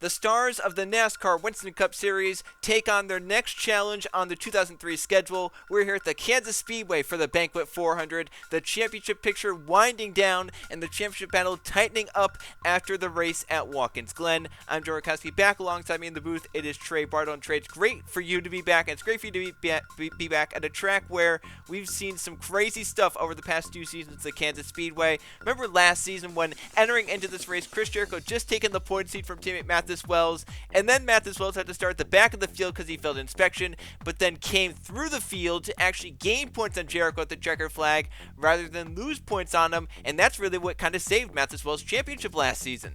The stars of the NASCAR Winston Cup Series take on their next challenge on the 2003 schedule. We're here at the Kansas Speedway for the Banquet 400, the championship picture winding down and the championship battle tightening up after the race at Watkins Glen. I'm Joe Rakowski, back alongside me in the booth. It is Trey Bartle. And Trey, it's great for you to be back, and it's great for you to be back at a track where we've seen some crazy stuff over the past 2 seasons at the Kansas Speedway. Remember last season when entering into this race, Chris Jericho just taken the point seat from teammate Mathis Wells, and then Mathis Wells had to start at the back of the field because he failed inspection, but then came through the field to actually gain points on Jericho at the checker flag rather than lose points on him, and that's really what kind of saved Mathis Wells' championship last season.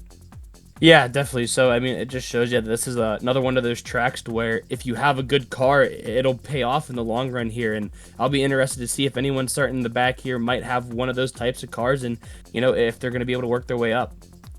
Yeah, definitely. So, I mean, it just shows you that this is another one of those tracks to where if you have a good car, it'll pay off in the long run here. And I'll be interested to see if anyone starting in the back here might have one of those types of cars and, if they're going to be able to work their way up.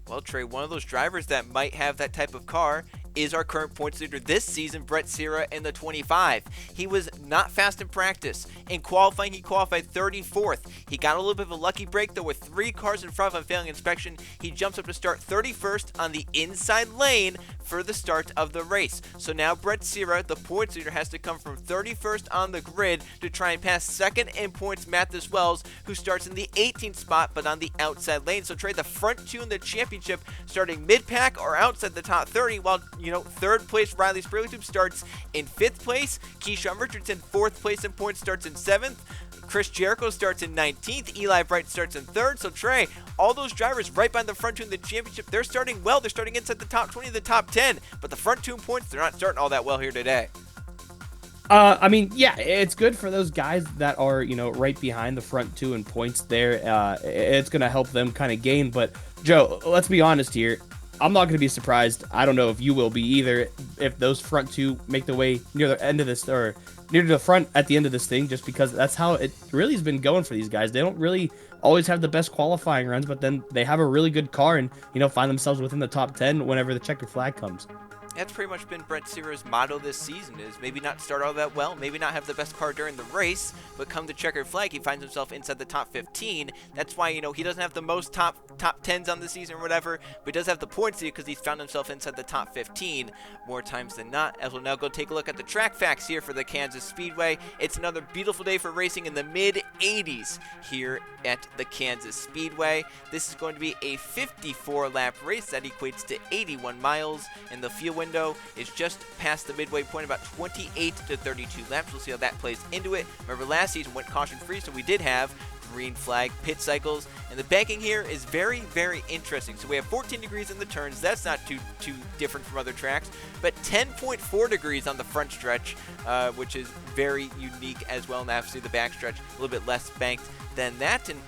Well, Trey, one of those drivers that might have that type of car is our current points leader this season, Brett Cira, in the 25. He was not fast in practice. In qualifying, he qualified 34th. He got a little bit of a lucky break, though, with 3 cars in front of him failing inspection. He jumps up to start 31st on the inside lane for the start of the race. So now Brett Cira, the points leader, has to come from 31st on the grid to try and pass second in points Mathis Wells, who starts in the 18th spot but on the outside lane. So Trey, the front 2 in the championship starting mid-pack or outside the top 30, while third place Riley Spurley starts in 5th place. Keyshawn Richardson, 4th place in points, starts in 7th. Chris Jericho starts in 19th. Eli Bright starts in 3rd. So Trey, all those drivers right behind the front 2 in the championship, they're starting well. They're starting inside the top 20, the top 10. But the front 2 in points, they're not starting all that well here today. I mean, yeah, it's good for those guys that are, right behind the front 2 in points there. It's going to help them kind of gain. But, Joe, let's be honest here. I'm not going to be surprised. I don't know if you will be either if those front 2 make the way near the end of this or near to the front at the end of this thing, just because that's how it really has been going for these guys. They don't really always have the best qualifying runs, but then they have a really good car and, find themselves within the top 10 whenever the checker flag comes. That's pretty much been Brett Cira's motto this season, is maybe not start all that well, maybe not have the best car during the race, but come the checkered flag, he finds himself inside the top 15. That's why, he doesn't have the most top 10s on the season or whatever, but he does have the points because he's found himself inside the top 15 more times than not. As we'll now go take a look at the track facts here for the Kansas Speedway. It's another beautiful day for racing in the mid-80s here at the Kansas Speedway. This is going to be a 54-lap race that equates to 81 miles, and the fuel window is just past the midway point, about 28 to 32 laps. We'll see how that plays into it. Remember, last season went caution-free, so we did have green flag pit cycles, and the banking here is very, very interesting. So we have 14 degrees in the turns. That's not too different from other tracks, but 10.4 degrees on the front stretch, which is very unique as well. And obviously the back stretch a little bit less banked than that. And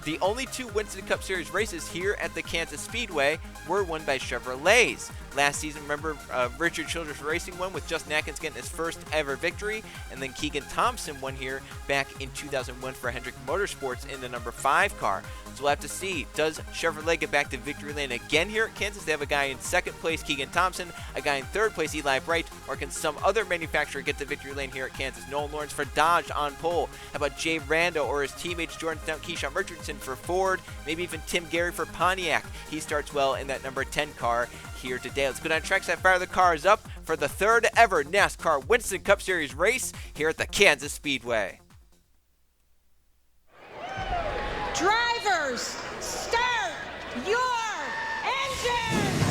the only 2 Winston Cup Series races here at the Kansas Speedway were won by Chevrolets. Last season, remember, Richard Childress Racing won with Justin Atkins getting his first ever victory, and then Keegan Thompson won here back in 2001 for Hendrick Motorsports in the number 5 car. So we'll have to see, does Chevrolet get back to victory lane again here at Kansas? They have a guy in 2nd place, Keegan Thompson, a guy in 3rd place, Eli Bright, or can some other manufacturer get the victory lane here at Kansas? Nolan Lawrence for Dodge on pole. How about Jay Rando or his teammates Jordan Stout, Keyshawn Richardson for Ford, maybe even Tim Gary for Pontiac? He starts well in that number 10 car here today. Let's go down tracks that fire the cars up for the 3rd ever NASCAR Winston Cup Series race here at the Kansas Speedway. Drivers, start your engines!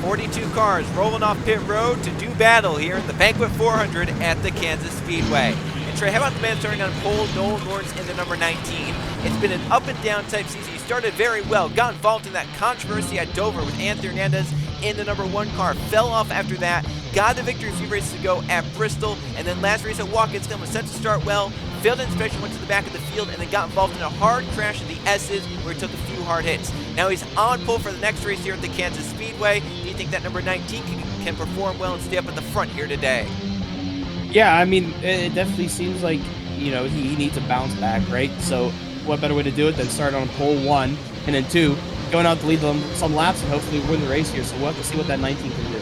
42 cars rolling off pit road to do battle here in the Banquet 400 at the Kansas Speedway. And Trey, how about the man starting on pole, Nolan Lawrence in the number 19? It's been an up and down type season. He started very well, got involved in that controversy at Dover with Anthony Hernandez in the number 1 car, fell off after that, got the victory a few races ago at Bristol, and then last race at Watkins Glen was set to start well, failed inspection, went to the back of the field, and then got involved in a hard crash of the S's where he took a few hard hits. Now he's on pole for the next race here at the Kansas Speedway. Do you think that number 19 can perform well and stay up at the front here today? Yeah, I mean, it definitely seems like, he needs a bounce back, right? So what better way to do it than start on pole 1, and then 2, going out to lead them some laps and hopefully win the race here. So we'll have to see what that 19 can do.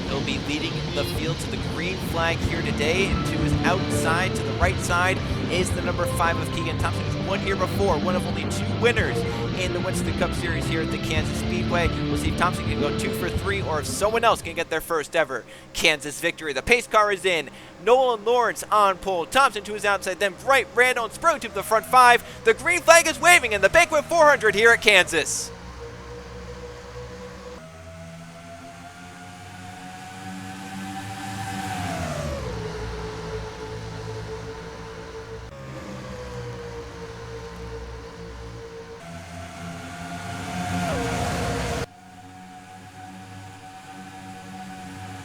He'll will be leading the field to the green flag here today, and to his outside, to the right side, is the number 5 of Keegan Thompson, who's won here before, one of only 2 winners in the Winston Cup Series here at the Kansas Speedway. We'll see if Thompson can go 2 for 3, or if someone else can get their first ever Kansas victory. The pace car is in. Nolan Lawrence on pole. Thompson to his outside, then Bright Randall and Spurling to the front 5. The green flag is waving in the Banquet 400 here at Kansas.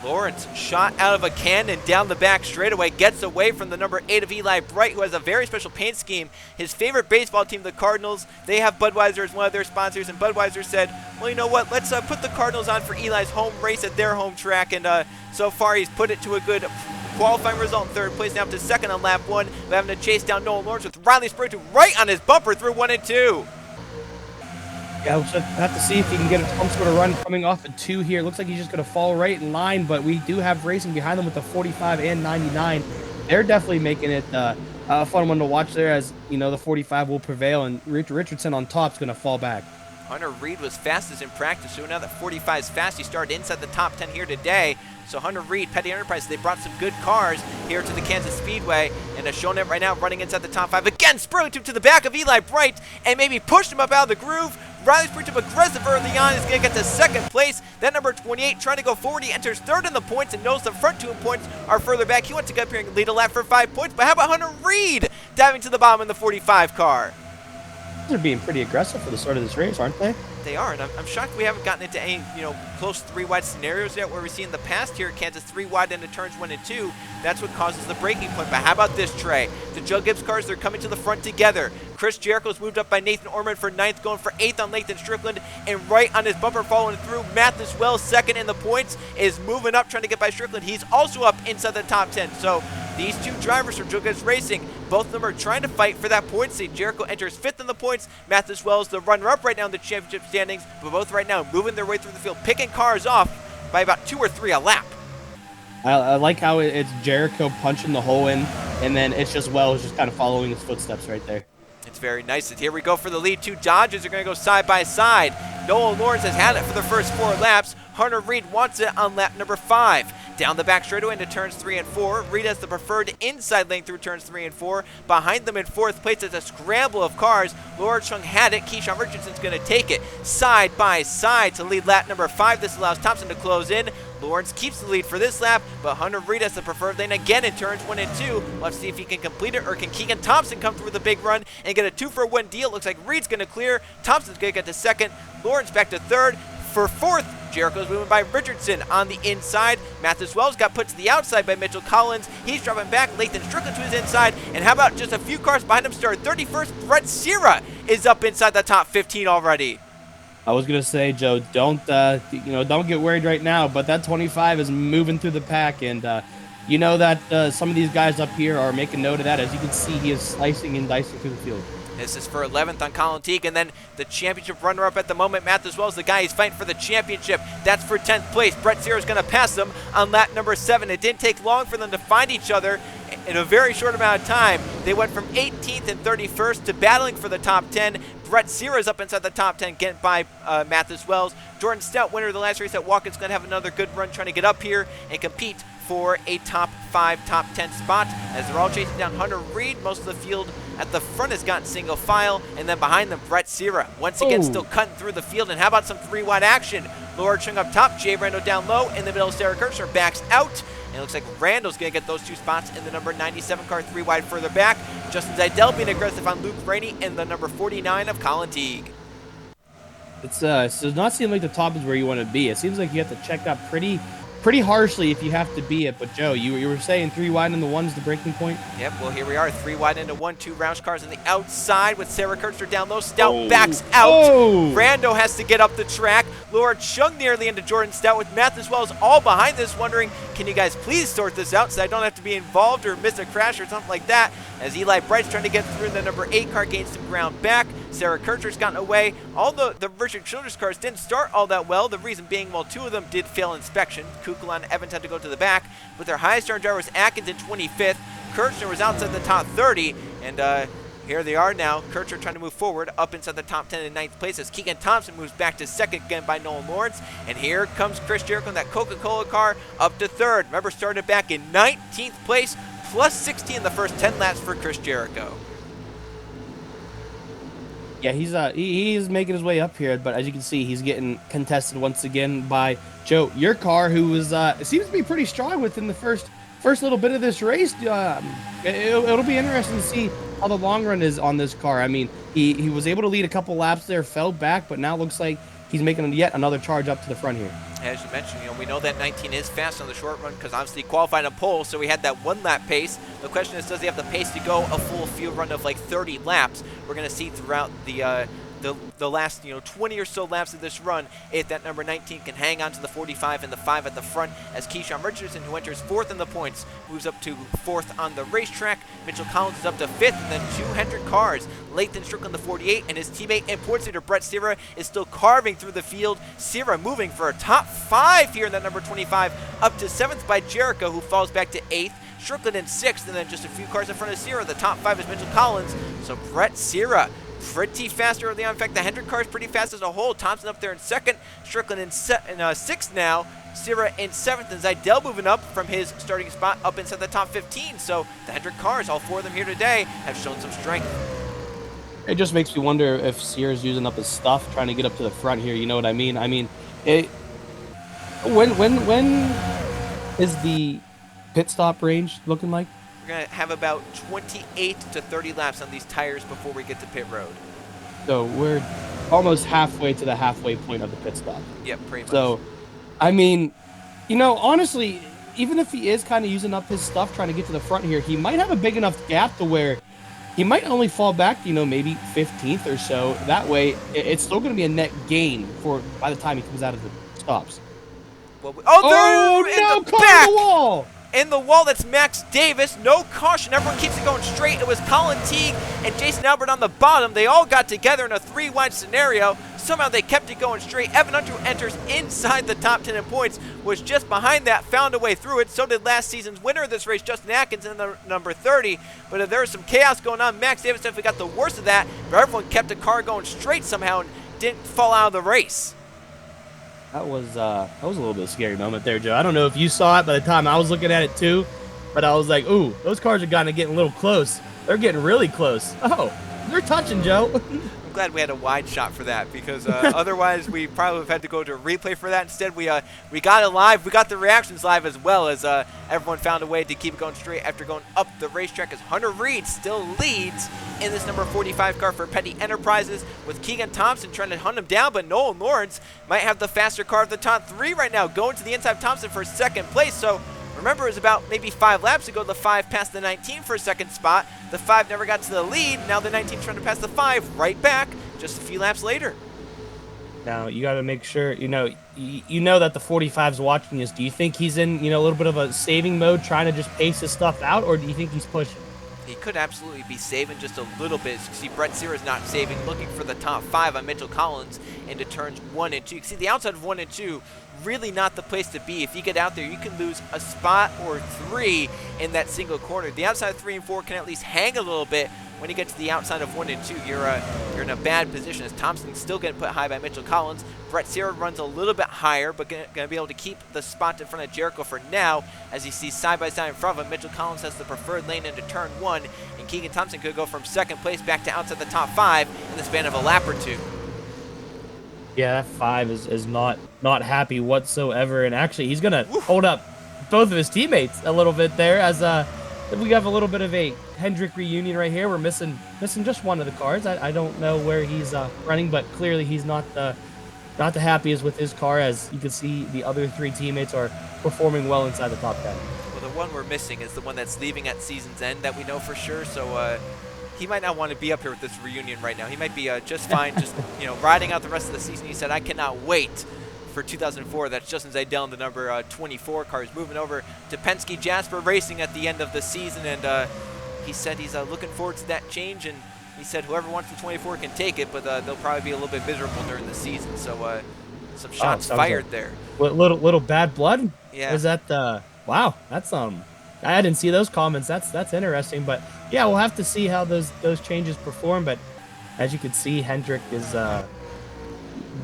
Lawrence shot out of a cannon down the back straightaway, gets away from the number 8 of Eli Bright, who has a very special paint scheme. His favorite baseball team, the Cardinals, they have Budweiser as one of their sponsors, and Budweiser said, well, you know what, let's put the Cardinals on for Eli's home race at their home track, and so far he's put it to a good qualifying result in 3rd place, now up to 2nd on lap 1, but having to chase down Nolan Lawrence with Riley Spurling right on his bumper through 1 and 2. Yeah, we'll just have to see if he can get some sort of run coming off at 2 here. Looks like he's just going to fall right in line, but we do have racing behind them with the 45 and 99. They're definitely making it a fun one to watch there, as, you know, the 45 will prevail, and Richardson on top is going to fall back. Hunter Reed was fastest in practice, so now that 45 is fast, he started inside the top 10 here today. So Hunter Reed, Petty Enterprise, they brought some good cars here to the Kansas Speedway, and has shown it right now running inside the top 5. Again, Spurling to the back of Eli Bright, and maybe pushed him up out of the groove. Riley Spurling aggressive early on, is going to get to 2nd place. That number 28 trying to go forward. He enters 3rd in the points and knows the front 2 points are further back. He wants to get up here and lead a lap for 5 points, but how about Hunter Reed diving to the bottom in the 45 car? They're being pretty aggressive for the start of this race, aren't they? They are, and I'm shocked we haven't gotten into any, close 3-wide scenarios yet, where we see in the past here at Kansas 3 wide into turns 1 and 2. That's what causes the braking point. But how about this, Trey? The Joe Gibbs cars, they're coming to the front together. Chris Jericho's moved up by Nathan Orman for 9th, going for 8th on Lathan Strickland, and right on his bumper following through. Mathis Wells, 2nd in the points, is moving up, trying to get by Strickland. He's also up inside the top 10. So these 2 drivers from Joe Gibbs Racing, both of them are trying to fight for that point seed. Jericho enters 5th in the points. Mathis Wells, the runner-up right now in the championship standings, but both right now moving their way through the field, picking cars off by about 2 or 3 a lap. I like how it's Jericho punching the hole in, and then it's just Wells just kind of following his footsteps right there. It's very nice. Here we go for the lead. 2 Dodges are going to go side by side. Nolan Lawrence has had it for the first 4 laps. Hunter Reed wants it on lap number 5. Down the back straightaway into turns 3 and 4. Reed has the preferred inside lane through turns 3 and 4. Behind them in 4th place is a scramble of cars. Laura Chung had it. Keyshawn Richardson's going to take it side by side to lead lap number 5. This allows Thompson to close in. Lawrence keeps the lead for this lap, but Hunter Reed has the preferred lane again in turns 1 and 2. Let's see if he can complete it, or can Keegan Thompson come through with a big run and get a 2-for-1 deal. Looks like Reed's going to clear. Thompson's going to get to 2nd. Lawrence back to 3rd. For 4th, Jericho's moving by Richardson on the inside. Mathis Wells got put to the outside by Mitchell Collins. He's dropping back. Lathan Strickland to his inside. And how about just a few cars behind him started 31st? Brett Cira is up inside the top 15 already. I was gonna say, Joe, don't get worried right now, but that 25 is moving through the pack, and you know that some of these guys up here are making note of that. As you can see, he is slicing and dicing through the field. This is for 11th on Colin Teague, and then the championship runner-up at the moment, Mathis Wells, the guy he's fighting for the championship. That's for 10th place. Brett Cira is going to pass him on lap number 7. It didn't take long for them to find each other. In a very short amount of time, they went from 18th and 31st to battling for the top 10. Brett Cira is up inside the top 10, getting by Mathis Wells. Jordan Stout, winner of the last race at Watkins Glen, have another good run trying to get up here and compete for a top 5, top 10 spot, as they're all chasing down Hunter Reed. Most of the field at the front has gotten single file, and then behind them, Brett Cira once again still cutting through the field. And how about some 3-wide action? Laura Chung up top, Jay Randall down low. In the middle, Sarah Kirchner backs out. And it looks like Randall's going to get those 2 spots in the number 97 car, 3-wide further back. Justin Zidell being aggressive on Luke Rainey in the number 49 of Colin Teague. It does not seem like the top is where you want to be. It seems like you have to check that pretty harshly if you have to be it. But Joe, you were saying 3 wide in the 1 is the breaking point? Yep, well, here we are, 3 wide into 1, 2 Roush cars on the outside with Sarah Kirchner down low. Stout backs out. Rando has to get up the track. Laura Chung nearly into Jordan Stout with Mathis Wells all behind this, wondering, can you guys please sort this out so I don't have to be involved or miss a crash or something like that? as Eli Bright's trying to get through. The number 8 car gains some ground back. Sarah Kircher's gotten away. All the Richard Childress cars didn't start all that well. The reason being, well, 2 of them did fail inspection. Kukula and Evans had to go to the back. But their highest starting driver was Atkins in 25th. Kirchner was outside the top 30. And here they are now. Kircher trying to move forward up inside the top 10 in 9th place as Keegan Thompson moves back to 2nd again by Nolan Lawrence. And here comes Chris Jericho in that Coca-Cola car up to 3rd. Remember, started back in 19th place, plus 60 in the first 10 laps for Chris Jericho. Yeah, he's making his way up here, but as you can see, he's getting contested once again by Joe, your car, who was seems to be pretty strong within the first little bit of this race. It'll be interesting to see how the long run is on this car. I mean, he was able to lead a couple laps there, fell back, but now looks like he's making yet another charge up to the front here. As you mentioned, we know that 19 is fast on the short run because obviously he qualified on pole, so he had that 1-lap pace. The question is, does he have the pace to go a full field run of like 30 laps? We're going to see throughout the last 20 or so laps of this run if that number 19 can hang on to the 45 and the 5 at the front, as Keyshawn Richardson, who enters 4th in the points, moves up to 4th on the racetrack. Mitchell Collins is up to 5th, and then 2 Hendrick cars. Lathan Strickland the 48, and his teammate and points leader Brett Cira is still carving through the field. Cira moving for a top 5 here in that number 25, up to 7th by Jericho, who falls back to 8th. Strickland in 6th, and then just a few cars in front of Cira. The top 5 is Mitchell Collins. So Brett Cira pretty fast early on. In fact, the Hendrick car is pretty fast as a whole. Thompson up there in 2nd. Strickland in 6th now. Cira in 7th, and Zidell moving up from his starting spot up inside the top 15. So the Hendrick cars, all 4 of them here today, have shown some strength. It just makes me wonder if Cira's using up his stuff trying to get up to the front here. You know what I mean? I mean, when is the pit stop range looking like? We're going to have about 28 to 30 laps on these tires before we get to pit road. So we're almost halfway to the halfway point of the pit stop. Yep, pretty much. So, I mean, honestly, even if he is kind of using up his stuff trying to get to the front here, he might have a big enough gap to where he might only fall back, maybe 15th or so. That way, it's still going to be a net gain by the time he comes out of the stops. Well, no, caught in the wall! In the wall, that's Max Davis. No caution. Everyone keeps it going straight. It was Colin Teague and Jason Albert on the bottom. They all got together in a 3-wide scenario. Somehow they kept it going straight. Evan Hunter, who enters inside the top 10 in points, was just behind that, found a way through it. So did last season's winner of this race, Justin Atkins, in the number 30. But there was some chaos going on. Max Davis definitely got the worst of that, but everyone kept the car going straight somehow and didn't fall out of the race. That was a little bit of a scary moment there, Joe. I don't know if you saw it by the time I was looking at it too, but I was like, ooh, those cars are kind of getting a little close. They're getting really close. Oh, they're touching, Joe. I'm glad we had a wide shot for that because otherwise we probably would have had to go to a replay for that. Instead, we got it live. We got the reactions live as well as everyone found a way to keep it going straight after going up the racetrack as Hunter Reed still leads in this number 45 car for Petty Enterprises with Keegan Thompson trying to hunt him down, but Nolan Lawrence might have the faster car of the top 3 right now, going to the inside of Thompson for 2nd place. So remember, it was about maybe 5 laps ago. The 5 passed the 19 for a 2nd spot. The 5 never got to the lead. Now the 19 trying to pass the 5 right back just a few laps later. Now, you got to make sure, you know that the 45's watching this. Do you think he's in, a little bit of a saving mode, trying to just pace his stuff out, or do you think he's pushing? He could absolutely be saving just a little bit. See, Brett Cira is not saving, looking for the top 5 on Mitchell Collins into turns 1 and 2. You can see the outside of 1 and 2, really not the place to be. If you get out there, you can lose a spot or 3 in that single corner. The outside of 3 and 4 can at least hang a little bit. When you get to the outside of 1 and 2, you're in a bad position as Thompson's still getting put high by Mitchell Collins. Brett Cira runs a little bit higher, but going to be able to keep the spot in front of Jericho for now, as you see side by side in front of him. Mitchell Collins has the preferred lane into turn 1, and Keegan Thompson could go from 2nd place back to outside the top 5 in the span of a lap or 2. Yeah, that 5 is not happy whatsoever, and actually he's gonna hold up both of his teammates a little bit there as we have a little bit of a Hendrick reunion right here. We're missing just one of the cars. I don't know where he's running, but clearly he's not the happiest with his car, as you can see the other 3 teammates are performing well inside the top 10. Well, the one we're missing is the one that's leaving at season's end that we know for sure, so he might not want to be up here with this reunion right now. He might be just fine, just riding out the rest of the season. He said, I cannot wait for 2004. That's Justin Zidell in the number 24 car. He's moving over to Penske Jasper Racing at the end of the season, and he said he's looking forward to that change, and he said whoever wants the 24 can take it, but they'll probably be a little bit miserable during the season. So some shots fired there. Little bad blood. Yeah. Was that wow? That's I didn't see those comments. That's interesting. But yeah, we'll have to see how those changes perform. But as you can see, Hendrick is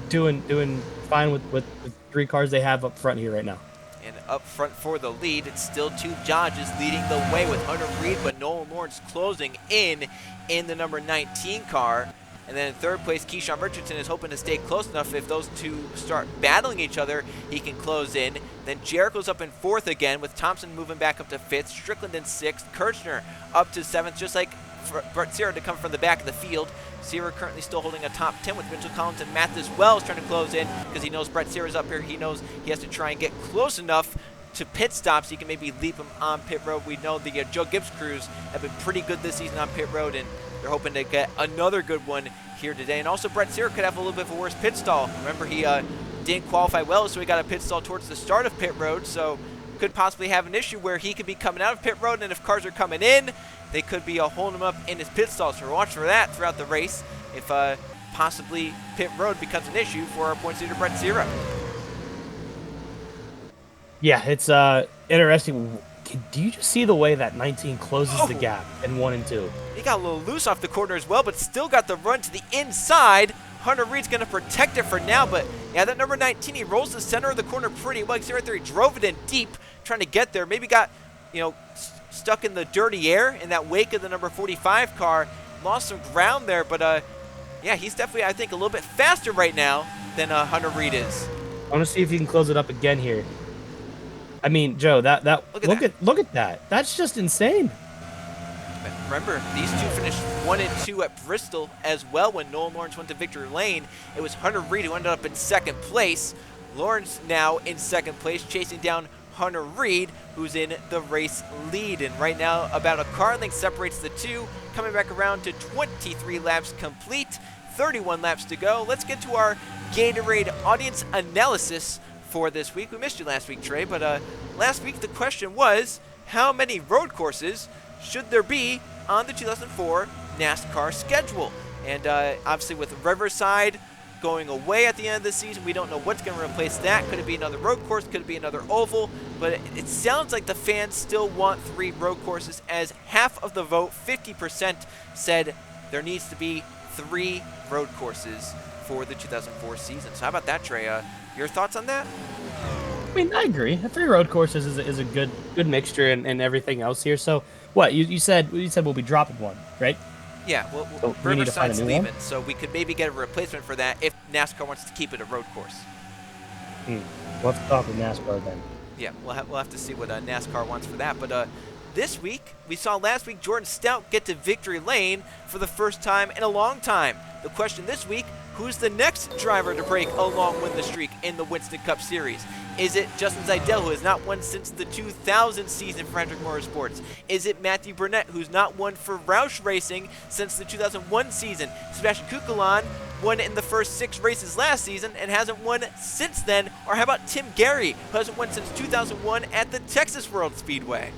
doing fine with the 3 cars they have up front here right now. And up front for the lead, it's still 2 Dodges leading the way with Hunter Reed, but Nolan Lawrence closing in the number 19 car. And then in 3rd place, Keyshawn Richardson is hoping to stay close enough. If those 2 start battling each other, he can close in. Then Jericho's up in 4th again, with Thompson moving back up to 5th, Strickland in 6th, Kirchner up to 7th, just like for Brett Cira to come from the back of the field. Cira currently still holding a top 10 with Mitchell Collins, and Matt as well is trying to close in because he knows Brett Cira's up here. He knows he has to try and get close enough to pit stops. He can maybe leap him on pit road. We know the Joe Gibbs crews have been pretty good this season on pit road, and they're hoping to get another good one here today. And also Brett Cira could have a little bit of a worse pit stall. Remember, he didn't qualify well, so he got a pit stall towards the start of pit road, so could possibly have an issue where he could be coming out of pit road, and if cars are coming in, they could be holding him up in his pit stall. So watch for that throughout the race if possibly pit road becomes an issue for our points leader Brett Cira. Yeah, it's interesting. Do you just see the way that 19 closes the gap in 1 and 2? He got a little loose off the corner as well, but still got the run to the inside. Hunter Reed's going to protect it for now, but yeah, that number 19, he rolls the center of the corner pretty well. You see right there, he drove it in deep, trying to get there. Maybe got, stuck in the dirty air in that wake of the number 45 car. Lost some ground there, but yeah, he's definitely, I think, a little bit faster right now than Hunter Reed is. I want to see if he can close it up again here. I mean, Joe, look at that. That's just insane. Remember, these 2 finished 1 and 2 at Bristol as well when Nolan Lawrence went to victory lane. It was Hunter Reed who ended up in 2nd place. Lawrence now in 2nd place, chasing down Hunter Reed, who's in the race lead. And right now, about a car length separates the 2, coming back around to 23 laps complete, 31 laps to go. Let's get to our Gatorade audience analysis for this week. We missed you last week, Trey, but last week the question was, how many road courses should there be on the 2004 NASCAR schedule? And obviously with Riverside going away at the end of the season, we don't know what's going to replace that. Could it be another road course? Could it be another oval? But it sounds like the fans still want 3 road courses, as half of the vote, 50%, said there needs to be 3 road courses for the 2004 season. So how about that, Trey? Your thoughts on that? I mean, I agree. 3 road courses is a good mixture and everything else here. So what you said we'll be dropping 1, right? Yeah, well, so Riverside's leaving, so we could maybe get a replacement for that if NASCAR wants to keep it a road course. We'll have to talk with NASCAR then. Yeah, we'll have to see what NASCAR wants for that. But this week, we saw last week Jordan Stout get to victory lane for the first time in a long time. The question this week, who's the next driver to break a long win streak in the Winston Cup Series? Is it Justin Zeidel, who has not won since the 2000 season for Hendrick Motorsports? Is it Matthew Burnett, who's not won for Roush Racing since the 2001 season? Sebastian Kukulon won in the first 6 races last season and hasn't won since then. Or how about Tim Gary, who hasn't won since 2001 at the Texas World Speedway?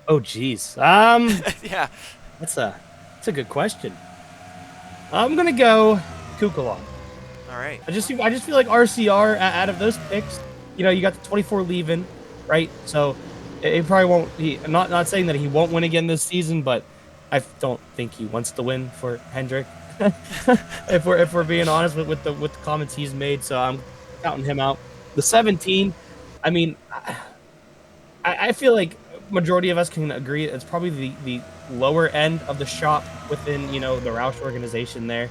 Oh, geez. Yeah. That's a good question. I'm going to go Kukulon. All right. I just feel like RCR, out of those picks, you got the 24 leaving, right? So he probably won't. Not saying that he won't win again this season, but I don't think he wants to win for Hendrick. if we're being honest with the comments he's made, so I'm counting him out. The 17, I mean, I feel like majority of us can agree it's probably the lower end of the shop within the Roush organization there.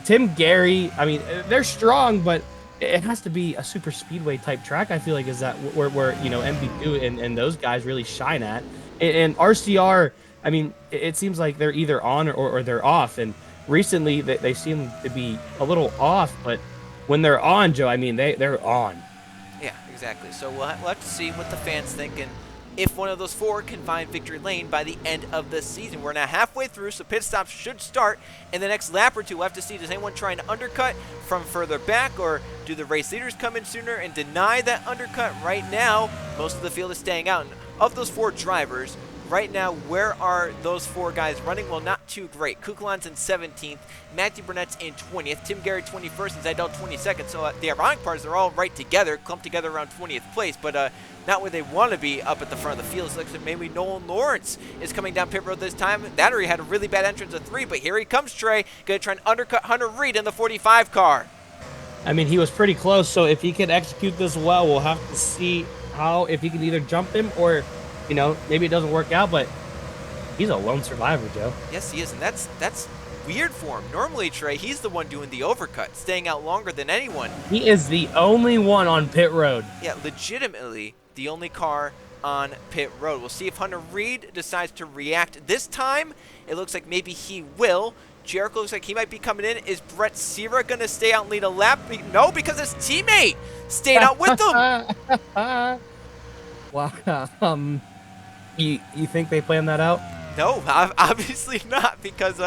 Tim Gary, I mean, they're strong, but it has to be a super speedway type track. I feel like is that where MB2 and those guys really shine at. And RCR, I mean, it seems like they're either on or they're off. And recently they seem to be a little off, but when they're on, Joe, I mean, they're on. Yeah, exactly. So we'll have to see what the fans think and if one of those 4 can find victory lane by the end of the season. We're now halfway through, so pit stops should start in the next lap or 2. We'll have to see, does anyone try and undercut from further back, or do the race leaders come in sooner and deny that undercut? Right now, most of the field is staying out. And of those 4 drivers, right now, where are those 4 guys running? Well, not too great. Kukulan's in 17th, Matthew Burnett's in 20th, Tim Gary 21st, and Zidell 22nd. So the ironic part is they're all right together, clumped together around 20th place, but not where they want to be up at the front of the field. It looks like maybe Nolan Lawrence is coming down pit road this time. That or he had a really bad entrance of 3, but here he comes, Trey. Going to try and undercut Hunter Reed in the 45 car. I mean, he was pretty close, so if he can execute this well, we'll have to see if he can either jump him or, maybe it doesn't work out, but he's a lone survivor, Joe. Yes, he is, and that's weird for him. Normally, Trey, he's the one doing the overcut, staying out longer than anyone. He is the only one on pit road. Yeah, legitimately the only car on pit road. We'll see if Hunter Reed decides to react this time. It looks like maybe he will. Jericho looks like he might be coming in. Is Brett Cira going to stay out and lead a lap? No, because his teammate stayed out with him. Wow. You think they planned that out? No, obviously not, because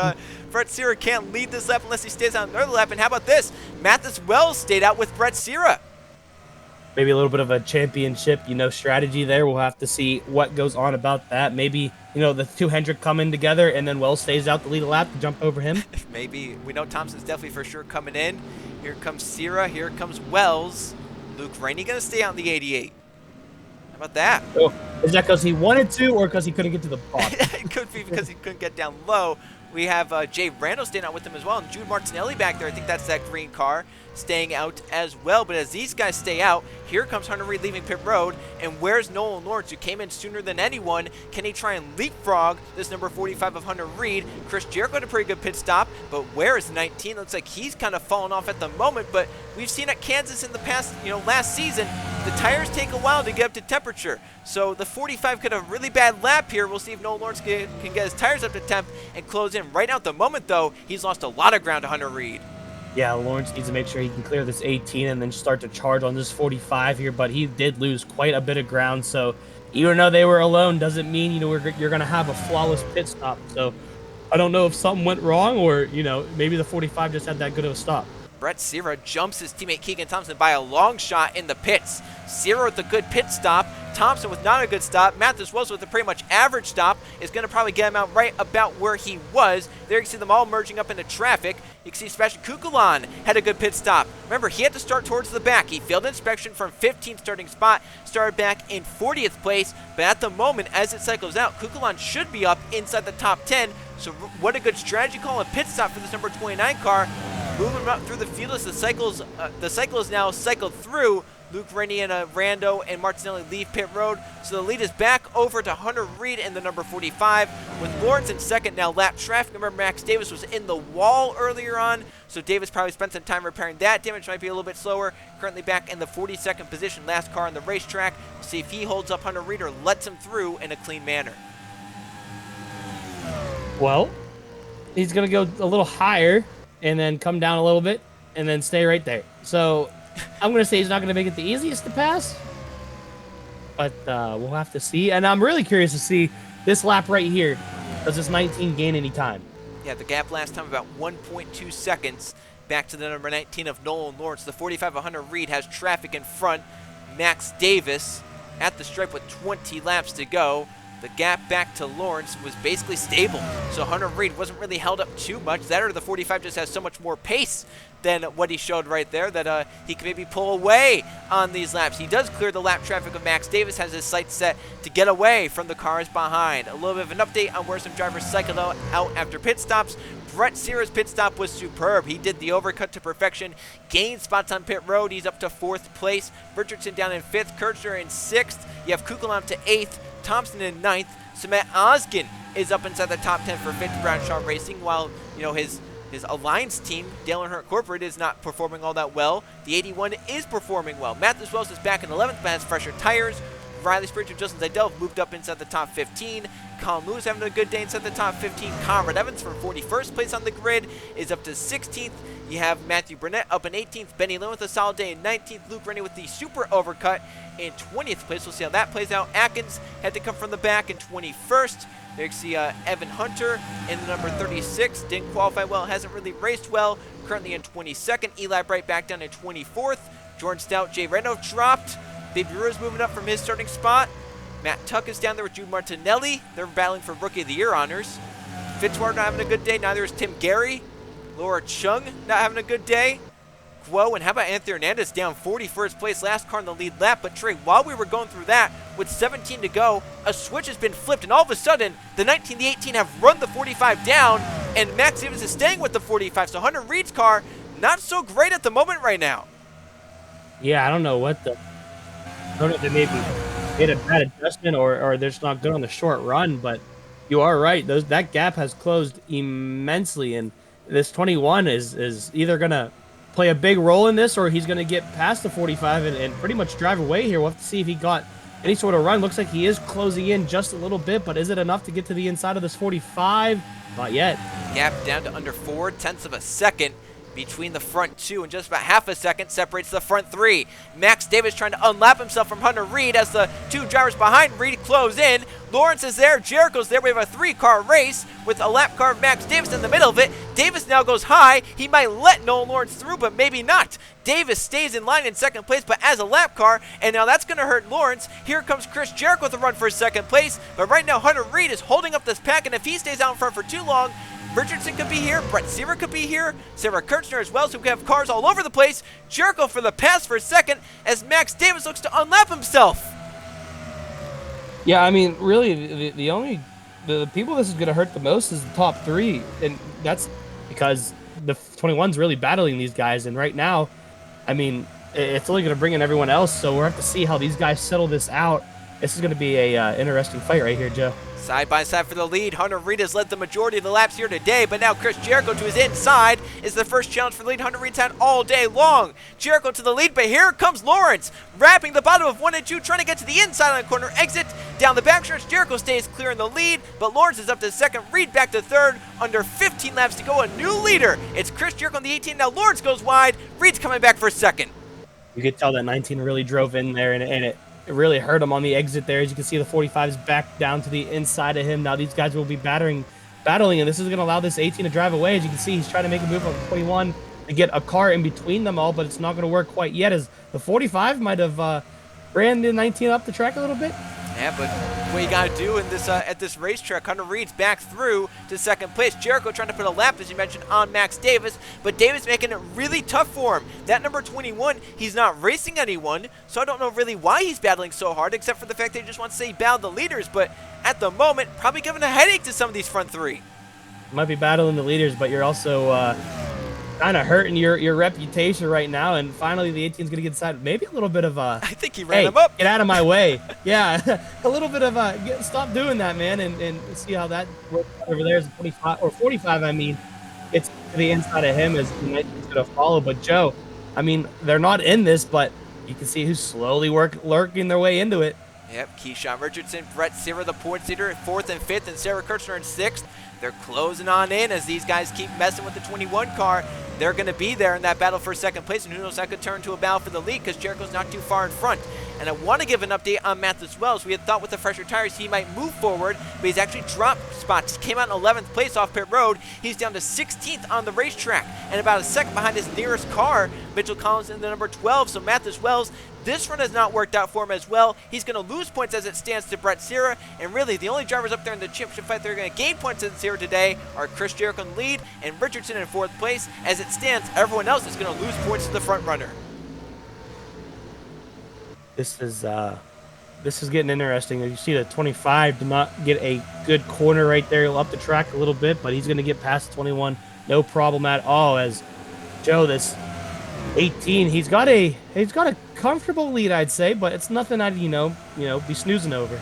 Brett Cira can't lead this lap unless he stays out another lap. And how about this? Mathis Wells stayed out with Brett Cira. Maybe a little bit of a championship, strategy there. We'll have to see what goes on about that. Maybe, the 2 Hendrick come in together and then Wells stays out to lead a lap to jump over him. Maybe. We know Thompson's definitely for sure coming in. Here comes Cira. Here comes Wells. Luke Rainey going to stay out in the 88. How about that? Oh, is that because he wanted to or because he couldn't get to the bottom? It could be because he couldn't get down low. We have Jay Randall staying out with him as well, and Jude Martinelli back there. I think that's that green car staying out as well. But as these guys stay out, here comes Hunter Reed leaving pit road. And where's Nolan Lawrence, who came in sooner than anyone? Can he try and leapfrog this number 45 of Hunter Reed? Chris Jericho had a pretty good pit stop, but where is 19? Looks like he's kind of fallen off at the moment. But we've seen at Kansas in the past, last season, the tires take a while to get up to temperature. So the 45 could have a really bad lap here. We'll see if Nolan Lawrence can get his tires up to temp and close in. Right now at the moment, though, he's lost a lot of ground to Hunter Reed. Yeah, Lawrence needs to make sure he can clear this 18 and then start to charge on this 45 here, but he did lose quite a bit of ground, so even though they were alone doesn't mean, you're going to have a flawless pit stop. So I don't know if something went wrong or, maybe the 45 just had that good of a stop. Brett Cira jumps his teammate Keegan Thompson by a long shot in the pits. Cira with a good pit stop. Thompson with not a good stop. Mathis Wells with a pretty much average stop is going to probably get him out right about where he was. There you can see them all merging up into traffic. You can see Sebastian Kukulan had a good pit stop. Remember, he had to start towards the back. He failed inspection from 15th starting spot, started back in 40th place. But at the moment, as it cycles out, Kukulan should be up inside the top 10. So what a good strategy call and pit stop for this number 29 car. Moving him up through the field as the cycle is now cycled through. Luke Rainey and Rando and Martinelli leave pit road. So the lead is back over to Hunter Reed in the number 45. With Lawrence in second, now lap traffic. Remember, Max Davis was in the wall earlier on, so Davis probably spent some time repairing that damage. Might be a little bit slower. Currently back in the 42nd position, last car on the racetrack. We'll see if he holds up Hunter Reed or lets him through in a clean manner. Well, he's going to go a little higher and then come down a little bit and then stay right there. So I'm going to say he's not going to make it the easiest to pass, but we'll have to see. And I'm really curious to see this lap right here. Does this 19 gain any time? Yeah, the gap last time about 1.2 seconds back to the number 19 of Nolan Lawrence. The 45 of Hunter Reed has traffic in front. Max Davis at the stripe with 20 laps to go. The gap back to Lawrence was basically stable, so Hunter Reed wasn't really held up too much. That or the 45 just has so much more pace than what he showed right there that he could maybe pull away on these laps. He does clear the lap traffic of Max Davis, has his sights set to get away from the cars behind. A little bit of an update on where some drivers cycled out after pit stops. Brett Cira's pit stop was superb. He did the overcut to perfection, gained spots on pit road. He's up to 4th place. Richardson down in 5th, Kirchner in 6th. You have Kukulan up to 8th, Thompson in 9th. Samet Oskin is up inside the top 10 for 50 Bradshaw Racing, while his Alliance team, Dale Earnhardt Corporate, is not performing all that well. The 81 is performing well. Mathis Wells is back in 11th, but has fresher tires. Riley Spritz and Justin Zidell moved up inside the top 15. Colin Lewis having a good day inside the top 15. Conrad Evans from 41st place on the grid is up to 16th. You have Matthew Burnett up in 18th. Benny Lynn with a solid day in 19th. Luke Rennie with the super overcut in 20th place. We'll see how that plays out. Atkins had to come from the back in 21st. There you can see Evan Hunter in the number 36. Didn't qualify well. Hasn't really raced well. Currently in 22nd. Eli Bright back down in 24th. Jordan Stout, Jay Reno dropped. Baby Ruiz moving up from his starting spot. Matt Tuck is down there with Drew Martinelli. They're battling for Rookie of the Year honors. Fitzwater not having a good day. Neither is Tim Gary. Laura Chung not having a good day. Guo, and how about Anthony Hernandez down 41st place, last car in the lead lap. But Trey, while we were going through that, with 17 to go, a switch has been flipped, and all of a sudden, the 19, the 18 have run the 45 down, and Max Davis is staying with the 45. So Hunter Reed's car, not so great at the moment right now. Yeah, I don't know what I don't know if they maybe made a bad adjustment or they're just not good on the short run, but you are right. That gap has closed immensely, and this 21 is either going to play a big role in this or he's going to get past the 45 and pretty much drive away here. We'll have to see if he got any sort of run. Looks like he is closing in just a little bit, but is it enough to get to the inside of this 45? Not yet. Gap down to under 0.4 of a second between the front two, and just about half a second separates the front three. Max Davis trying to unlap himself from Hunter Reed as the two drivers behind Reed close in. Lawrence is there, Jericho's there. We have a three-car race with a lap car of Max Davis in the middle of it. Davis now goes high. He might let Nolan Lawrence through, but maybe not. Davis stays in line in second place, but as a lap car, and now that's going to hurt Lawrence. Here comes Chris Jericho with a run for second place, but right now Hunter Reed is holding up this pack, and if he stays out in front for too long, Richardson could be here, Brett Cira could be here, Sarah Kirchner as well, so we have cars all over the place. Jericho for the pass for a second as Max Davis looks to unlap himself. Yeah, I mean, really, the people this is going to hurt the most is the top three, and that's because the 21's really battling these guys, and right now, I mean, it's only going to bring in everyone else, so we'll have to see how these guys settle this out. This is going to be a interesting fight right here, Joe. Side by side for the lead. Hunter Reed has led the majority of the laps here today, but now Chris Jericho to his inside is the first challenge for the lead Hunter Reed's had all day long. Jericho to the lead, but here comes Lawrence, wrapping the bottom of 1 and 2, trying to get to the inside on the corner exit. Down the backstretch, Jericho stays clear in the lead, but Lawrence is up to second, Reed back to third. Under 15 laps to go, a new leader. It's Chris Jericho on the 18, now Lawrence goes wide. Reed's coming back for second. You could tell that 19 really drove in there, and it really hurt him on the exit there. As you can see, the 45 is back down to the inside of him. Now these guys will be battling, and this is going to allow this 18 to drive away. As you can see, he's trying to make a move on the 21 to get a car in between them all, but it's not going to work quite yet, as the 45 might have ran the 19 up the track a little bit. Yeah, but what you got to do in this at this racetrack, Hunter Reed's back through to second place. Jericho trying to put a lap, as you mentioned, on Max Davis, but Davis making it really tough for him. That number 21, he's not racing anyone, so I don't know really why he's battling so hard, except for the fact that he just wants to say he battled the leaders, but at the moment, probably giving a headache to some of these front three. You might be battling the leaders, but you're also kind of hurting your reputation right now, and finally the 18's going to get inside. Maybe a little bit of a... I think he ran him up. Get out of my way. Yeah, a little bit of a... Stop doing that, man, and see how that works over there. Is 25 or 45, I mean. It's to the inside of him as the 19's going to follow. But, Joe, I mean, they're not in this, but you can see who's slowly lurking their way into it. Yep, Keyshawn Richardson, Brett Cira, the points leader at 4th and 5th, and Sarah Kirchner in 6th. They're closing on in as these guys keep messing with the 21 car. They're going to be there in that battle for second place, and who knows, that could turn to a battle for the lead because Jericho's not too far in front. And I want to give an update on Mathis Wells. We had thought with the fresher tires he might move forward, but he's actually dropped spots. He came out in 11th place off pit road. He's down to 16th on the racetrack, and about a second behind his nearest car, Mitchell Collins in the number 12. So Mathis Wells, this run has not worked out for him as well. He's going to lose points as it stands to Brett Cira, and really the only drivers up there in the championship fight that are going to gain points as Cira today are Chris Jericho in the lead and Richardson in 4th place. As it stands, everyone else is going to lose points to the front runner. This is getting interesting. You see the 25 did not get a good corner right there. He'll up the track a little bit, but he's going to get past 21, no problem at all. As Joe, this 18, he's got a comfortable lead, I'd say, but it's nothing I'd be snoozing over.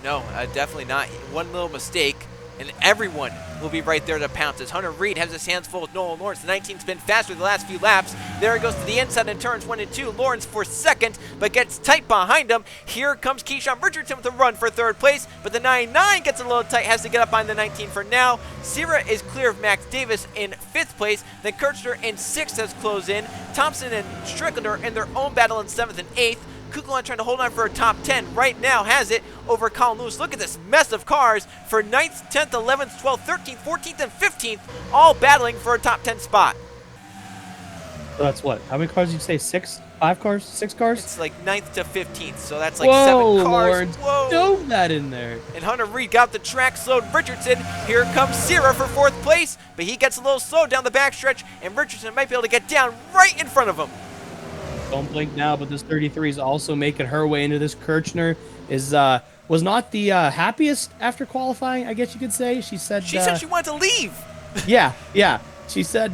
No, definitely not. One little mistake, and everyone will be right there to pounce as Hunter Reed has his hands full with Nolan Lawrence. The 19's been faster the last few laps. There he goes to the inside and turns 1 and 2. Lawrence for second, but gets tight behind him. Here comes Keyshawn Richardson with a run for 3rd place, but the 99 gets a little tight, has to get up behind the 19 for now. Cira is clear of Max Davis in 5th place. Then Kirchner in 6th has closed in. Thompson and Strickland are in their own battle in 7th and 8th. Kukulon trying to hold on for a top 10 right now, has it over Colin Lewis. Look at this mess of cars for 9th, 10th, 11th, 12th, 13th, 14th, and 15th, all battling for a top 10 spot. So that's what? How many cars did you say? 6? 5 cars? 6 cars? It's like 9th to 15th, so that's like Whoa, 7 cars. Lawrence. Whoa! Dove that in there. And Hunter Reed got the track slowed Richardson. Here comes Cira for 4th place, but he gets a little slow down the backstretch, and Richardson might be able to get down right in front of him. Don't blink now, but this 33 is also making her way into this. Kirchner was not the happiest after qualifying, I guess you could say. She said she wanted to leave. Yeah. She said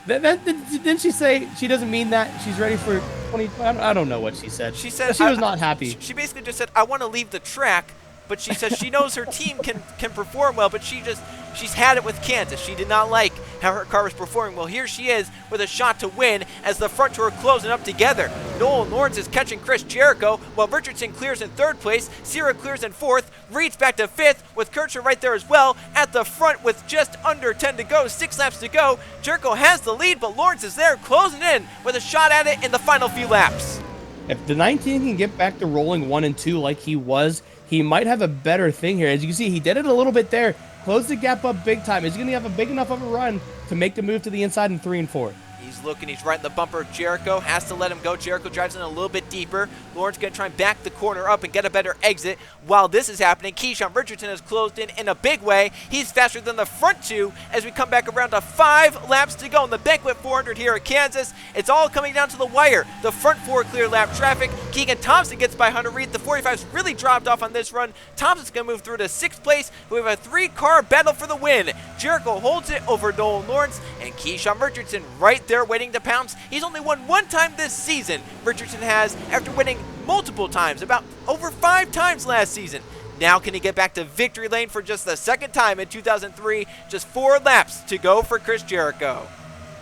didn't she say she doesn't mean that? She's ready for 20. I don't know what she said. She said she was not happy. She basically just said, I want to leave the track, but she says she knows her team can perform well, but she's had it with Kansas. She did not like how her car was performing. Well, here she is with a shot to win as the front two are closing up together. Nolan Lawrence is catching Chris Jericho, while Richardson clears in 3rd place. Cira clears in 4th. Reed's back to 5th, with Kirchner right there as well at the front with just under 10 to go, 6 laps to go. Jericho has the lead, but Lawrence is there closing in with a shot at it in the final few laps. If the 19 can get back to rolling 1 and 2 like he was, he might have a better thing here. As you can see, he did it a little bit there. Closed the gap up big time. Is he going to have a big enough of a run to make the move to the inside in 3 and 4? He's looking, he's right in the bumper of Jericho, has to let him go. Jericho drives in a little bit deeper. Lawrence going to try and back the corner up and get a better exit. While this is happening, Keyshawn Richardson has closed in a big way. He's faster than the front two as we come back around to 5 laps to go in the Banquet 400 here at Kansas. It's all coming down to the wire. The front 4 clear lap traffic. Keegan Thompson gets by Hunter Reed. The 45's really dropped off on this run. Thompson's going to move through to 6th place. We have a 3-car battle for the win. Jericho holds it over Nolan Lawrence, and Keyshawn Richardson right there waiting to pounce. He's only won 1 time this season. Richardson has, after winning multiple times, about over 5 times last season. Now can he get back to victory lane for just the 2nd time in 2003? Just 4 laps to go for Chris Jericho.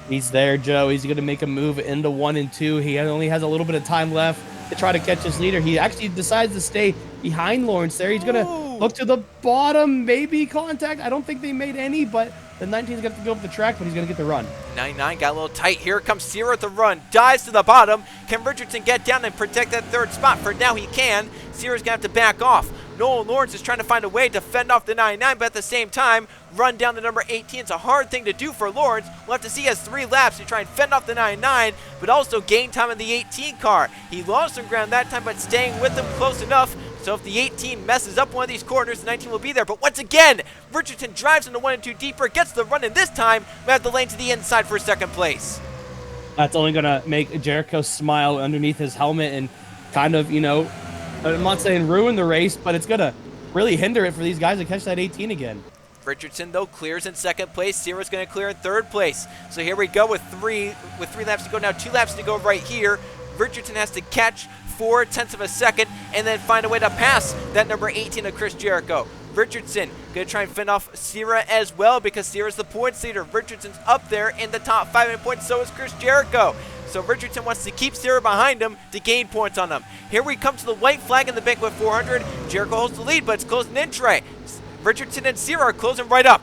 He's there, Joe. He's going to make a move into 1 and 2. He only has a little bit of time left to try to catch his leader. He actually decides to stay behind Lawrence there. He's going to look to the bottom, maybe contact. I don't think they made any, but the 19's going to go up the track, but he's going to get the run. 99 got a little tight. Here comes Cira at the run. Dives to the bottom. Can Richardson get down and protect that 3rd spot? For now, he can. Cira's going to have to back off. Nolan Lawrence is trying to find a way to fend off the 99, but at the same time, run down the number 18. It's a hard thing to do for Lawrence. We'll have to see he has 3 laps to try and fend off the 99, but also gain time in the 18 car. He lost some ground that time, but staying with him close enough. So if the 18 messes up one of these corners, the 19 will be there. But once again, Richardson drives into 1 and 2 deeper, gets the run in this time. We have the lane to the inside for 2nd place. That's only going to make Jericho smile underneath his helmet and kind of, I'm not saying ruin the race, but it's going to really hinder it for these guys to catch that 18 again. Richardson, though, clears in 2nd place. Cira's going to clear in 3rd place. So here we go with 3 laps to go now. 2 laps to go right here. Richardson has to catch 0.4 of a second and then find a way to pass that number 18 of Chris Jericho. Richardson going to try and fend off Cira as well because Cira's the points leader. Richardson's up there in the top 5 in points, so is Chris Jericho. So Richardson wants to keep Cira behind him to gain points on them. Here we come to the white flag in the Banquet 400. Jericho holds the lead, but it's closing in, Trey. Richardson and Cira are closing right up.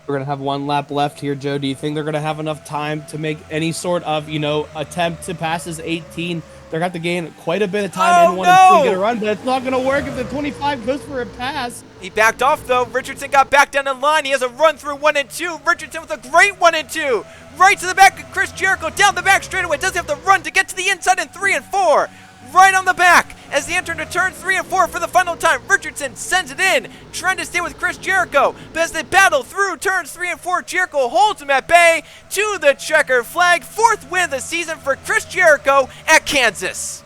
We're going to have 1 lap left here, Joe. Do you think they're going to have enough time to make any sort of, attempt to pass this 18? They're going to have to gain quite a bit of time in 1 and 2 to get a run, but it's not going to work if the 25 goes for a pass. He backed off, though. Richardson got back down in line. He has a run through 1 and 2. Richardson with a great 1 and 2. Right to the back of Chris Jericho, down the back straightaway. Does have to run to get to the inside in 3 and 4. Right on the back as they enter into turn 3 and 4 for the final time. Richardson sends it in, trying to stay with Chris Jericho. But as they battle through turns 3 and 4, Jericho holds him at bay to the checker flag. 4th win of the season for Chris Jericho at Kansas.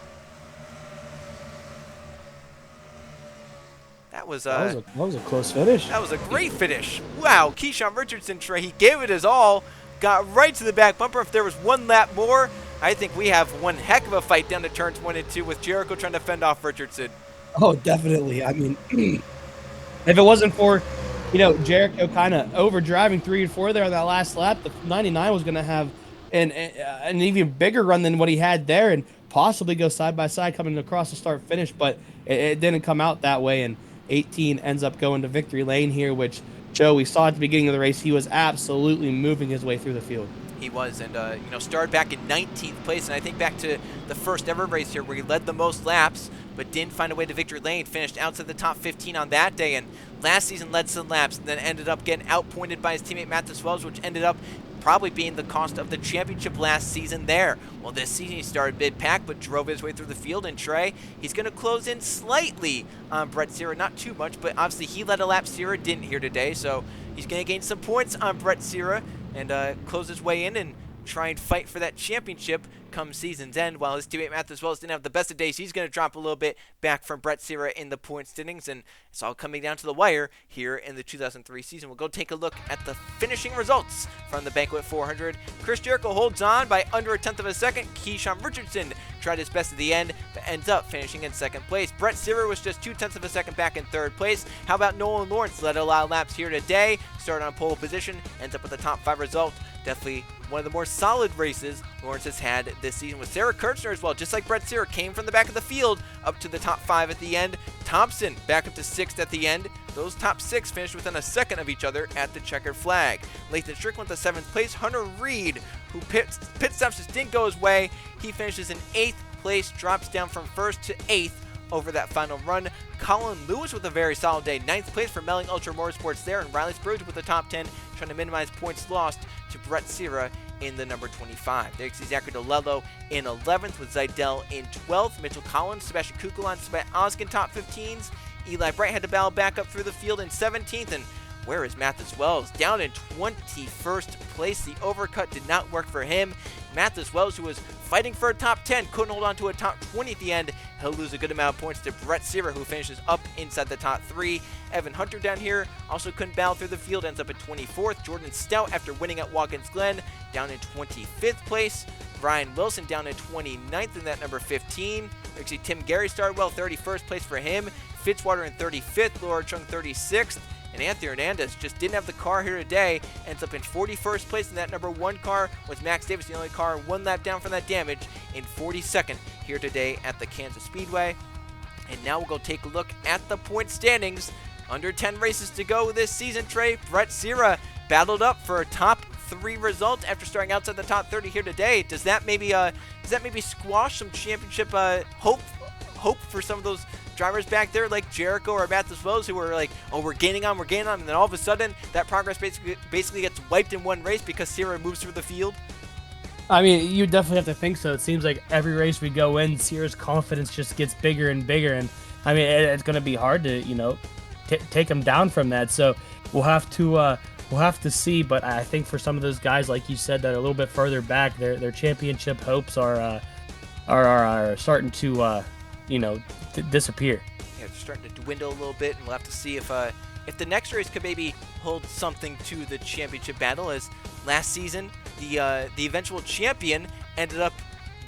That was a close finish. That was a great finish. Wow, Keyshawn Richardson, Trey, he gave it his all. Got right to the back bumper. If there was 1 lap more, I think we have one heck of a fight down to turns 1 and 2 with Jericho trying to fend off Richardson. Oh, definitely. I mean, if it wasn't for, Jericho kind of overdriving 3 and 4 there on that last lap, the 99 was going to have an even bigger run than what he had there and possibly go side by side coming across the start finish, but it didn't come out that way, and 18 ends up going to victory lane here, which, Joe, we saw at the beginning of the race, he was absolutely moving his way through the field. He was, and started back in 19th place, and I think back to the first ever race here where he led the most laps, but didn't find a way to victory lane, finished outside the top 15 on that day, and last season led some laps, and then ended up getting outpointed by his teammate Matt Wells, which ended up probably being the cost of the championship last season there. Well, this season he started mid-pack, but drove his way through the field, and Trey, he's going to close in slightly on Brett Cira, not too much, but obviously he led a lap. Cira didn't here today, so he's going to gain some points on Brett Cira and close his way in and try and fight for that championship come season's end. While his teammate Matt as well didn't have the best of days, he's going to drop a little bit back from Brett Cira in the point standings, and it's all coming down to the wire here in the 2003 season. We'll go take a look at the finishing results from the Banquet 400. Chris Jericho holds on by under a tenth of a second. Keyshawn Richardson tried his best at the end, but ends up finishing in second place. Brett Cira was just 0.2 of a second back in third place. How about Nolan Lawrence? Led a lot of laps here today, started on pole position, ends up with a top 5 result. Definitely one of the more solid races Lawrence has had this season, with Sarah Kirchner as well. Just like Brett Cira, came from the back of the field up to the top 5 at the end. Thompson back up to 6th at the end. Those top 6 finished within a second of each other at the checkered flag. Lathan Strickland to 7th place. Hunter Reed, who pit stops just didn't go his way. He finishes in 8th place, drops down from 1st to 8th over that final run. Colin Lewis with a very solid day, 9th place for Melling Ultra Motorsports there, and Riley Spurge with the top 10, trying to minimize points lost to Brett Cira in the number 25. There you see Zachary DeLello in 11th, with Zidell in 12th, Mitchell Collins, Sebastian Kukulon, Sebastian Oskin top 15s. Eli Bright had to battle back up through the field in 17th, and where is Mathis Wells? Down in 21st place. The overcut did not work for him. Mathis Wells, who was fighting for a top 10, couldn't hold on to a top 20 at the end. He'll lose a good amount of points to Brett Cira, who finishes up inside the top 3. Evan Hunter down here also couldn't battle through the field, ends up at 24th. Jordan Stout, after winning at Watkins Glen, down in 25th place. Brian Wilson down in 29th in that number 15. Actually, Tim Gary started well, 31st place for him. Fitzwater in 35th, Laura Chung 36th. And Anthony Hernandez just didn't have the car here today. Ends up in 41st place in that number 1 car, with Max Davis the only car 1 lap down from that damage, in 42nd here today at the Kansas Speedway. And now we'll go take a look at the point standings. Under 10 races to go this season, Trey. Brett Cira battled up for a top 3 result after starting outside the top 30 here today. Does that maybe squash some championship hope for some of those drivers back there like Jericho or Mathis Wells, who were like, oh, we're gaining on, and then all of a sudden that progress basically gets wiped in one race because Cira moves through the field? I mean, you definitely have to think so. It seems like every race we go in, Cira's confidence just gets bigger and bigger, and I mean, it's going to be hard to, take him down from that. So we'll have to see. But I think for some of those guys, like you said, that are a little bit further back, their championship hopes are starting to disappear. Yeah, it's starting to dwindle a little bit, and we'll have to see if the next race could maybe hold something to the championship battle. As last season, the eventual champion ended up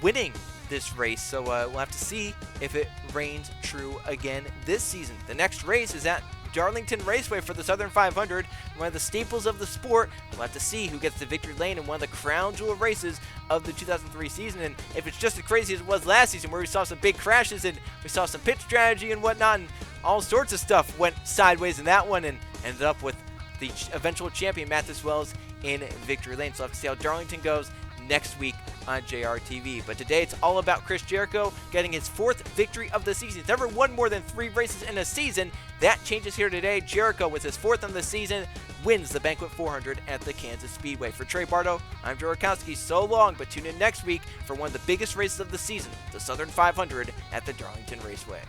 winning this race, so we'll have to see if it reigns true again this season. The next race is at Darlington Raceway for the Southern 500, one of the staples of the sport. We'll have to see who gets the victory lane in one of the crown jewel races of the 2003 season, and if it's just as crazy as it was last season, where we saw some big crashes and we saw some pit strategy and whatnot, and all sorts of stuff went sideways in that one, and ended up with the eventual champion Mathis Wells in victory lane. So we'll have to see how Darlington goes next week on JRTV. But today it's all about Chris Jericho getting his 4th victory of the season. He's never won more than 3 races in a season. That changes here today. Jericho, with his 4th on the season, wins the Banquet 400 at the Kansas Speedway. For Trey Bardo, I'm Joe Rakowski. So long, but tune in next week for one of the biggest races of the season, the Southern 500 at the Darlington Raceway.